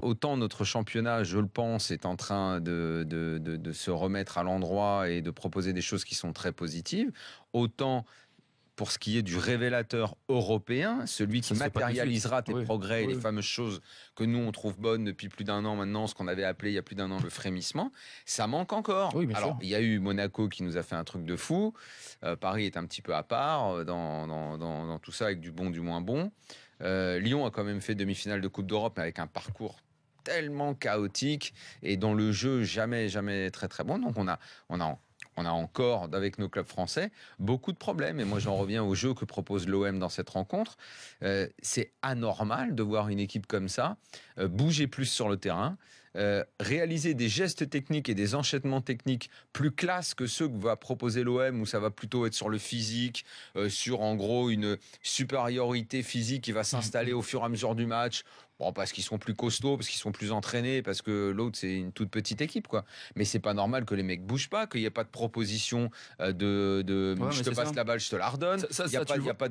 autant notre championnat, je le pense, est en train de se remettre à l'endroit et de proposer des choses qui sont très positives, autant pour ce qui est du révélateur européen, celui qui matérialisera tes progrès et les fameuses choses que nous, on trouve bonnes depuis plus d'un an maintenant, ce qu'on avait appelé il y a plus d'un an le frémissement, ça manque encore. Alors, il y a eu Monaco qui nous a fait un truc de fou. Paris est un petit peu à part dans tout ça, avec du bon, du moins bon. Lyon a quand même fait demi-finale de Coupe d'Europe, mais avec un parcours tellement chaotique et dans le jeu jamais très très bon. Donc on a encore, avec nos clubs français, beaucoup de problèmes. Et moi, j'en reviens au jeu que propose l'OM dans cette rencontre. C'est anormal de voir une équipe comme ça bouger plus sur le terrain, réaliser des gestes techniques et des enchaînements techniques plus classes que ceux que va proposer l'OM, où ça va plutôt être sur le physique, sur en gros une supériorité physique qui va s'installer au fur et à mesure du match. Bon, parce qu'ils sont plus costauds, parce qu'ils sont plus entraînés, parce que l'autre, c'est une toute petite équipe, quoi. Mais c'est pas normal que les mecs bougent pas, qu'il n'y ait pas de proposition je te passe la balle, je te la redonne. Il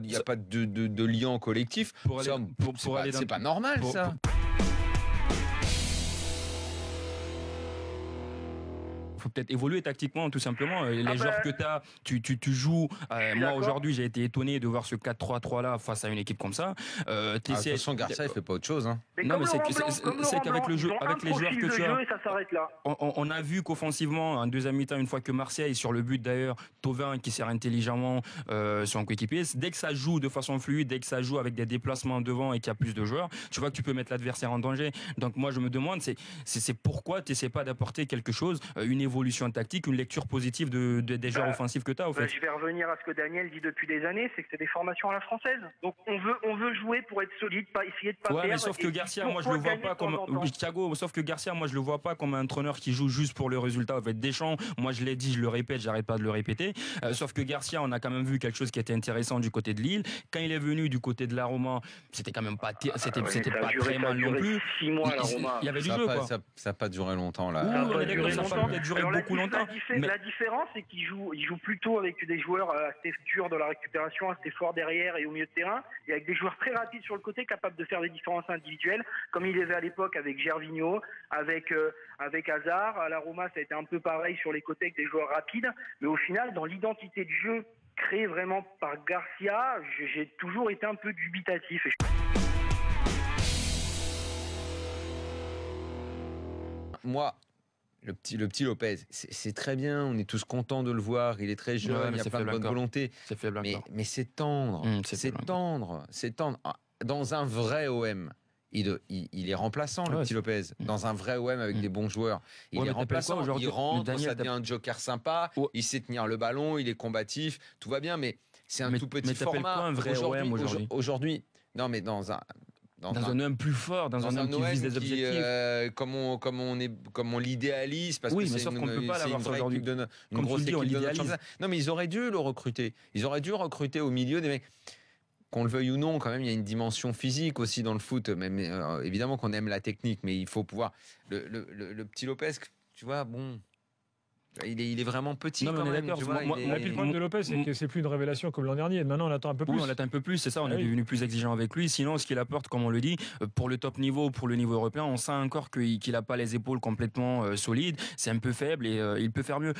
n'y a pas de lien collectif. C'est pas normal, ça. Faut peut-être évoluer tactiquement, tout simplement. Les joueurs que tu joues. Moi, aujourd'hui, j'ai été étonné de voir ce 4-3-3 là face à une équipe comme ça. Attention, Garcia, il fait pas autre chose. Hein. Non, mais c'est qu'avec le jeu, avec les joueurs que tu as, ça s'arrête là. On a vu qu'offensivement, en deuxième mi-temps, une fois que Marseille sur le but d'ailleurs, Thauvin qui sert intelligemment son coéquipier, dès que ça joue de façon fluide, dès que ça joue avec des déplacements devant et qu'il y a plus de joueurs, tu vois que tu peux mettre l'adversaire en danger. Donc moi, je me demande, c'est pourquoi tu n'essaies pas d'apporter quelque chose, une évolution tactique, une lecture positive des joueurs offensifs que tu as, au fait. Je vais revenir à ce que Daniel dit depuis des années, c'est que c'est des formations à la française. Donc on veut jouer pour être solide, pas essayer de pas perdre. Mais sauf que Garcia, moi je le vois pas comme Thiago, sauf que Garcia, moi je le vois pas comme un entraîneur qui joue juste pour le résultat. En fait, Deschamps, moi je l'ai dit, je le répète, j'arrête pas de le répéter. Sauf que Garcia, on a quand même vu quelque chose qui était intéressant du côté de Lille. Quand il est venu du côté de la Roma, c'était quand même pas c'était pas très mal non plus. 6 mois la Roma. Il y avait du jeu, quoi. Ça n'a pas duré longtemps là. Ça a duré beaucoup longtemps. La différence, c'est qu'il joue plutôt avec des joueurs assez durs dans la récupération, assez forts derrière et au milieu de terrain, et avec des joueurs très rapides sur le côté, capables de faire des différences individuelles, comme il avait à l'époque avec Gervinho, avec Hazard. À la Roma, ça a été un peu pareil sur les côtés avec des joueurs rapides, mais au final, dans l'identité de jeu créée vraiment par Garcia, j'ai toujours été un peu dubitatif. Moi, le petit Lopez, c'est très bien, on est tous contents de le voir, il est très jeune, il y a plein de bonne volonté. C'est faible encore. Mais c'est tendre, c'est tendre. Dans un vrai OM, il est remplaçant, le petit Lopez. Dans un vrai OM avec des bons joueurs, il est remplaçant. Il rentre, ça devient un joker sympa, il sait tenir le ballon, il est combatif, tout va bien, mais c'est un tout petit format. Quoi, un vrai OM aujourd'hui, non, mais dans un OM plus fort, dans un OM qui vise des objectifs. Comme on l'idéalise, parce que c'est une vraie équipe une grosse équipe de notre championnat. Non, mais ils auraient dû le recruter. Ils auraient dû recruter au milieu des mecs. Qu'on le veuille ou non, quand même, il y a une dimension physique aussi dans le foot. Même, évidemment qu'on aime la technique, mais il faut pouvoir... Le petit Lopez, tu vois, bon... Il est vraiment petit. Non, mais quand on est même. d'accord. Le problème de Lopez, c'est que c'est plus une révélation comme l'an dernier. Maintenant, on attend un peu plus. Oui, on attend un peu plus, c'est ça. On est devenu plus exigeant avec lui. Sinon, ce qu'il apporte, comme on le dit, pour le top niveau, pour le niveau européen, on sent encore qu'il n'a pas les épaules complètement solides. C'est un peu faible et il peut faire mieux.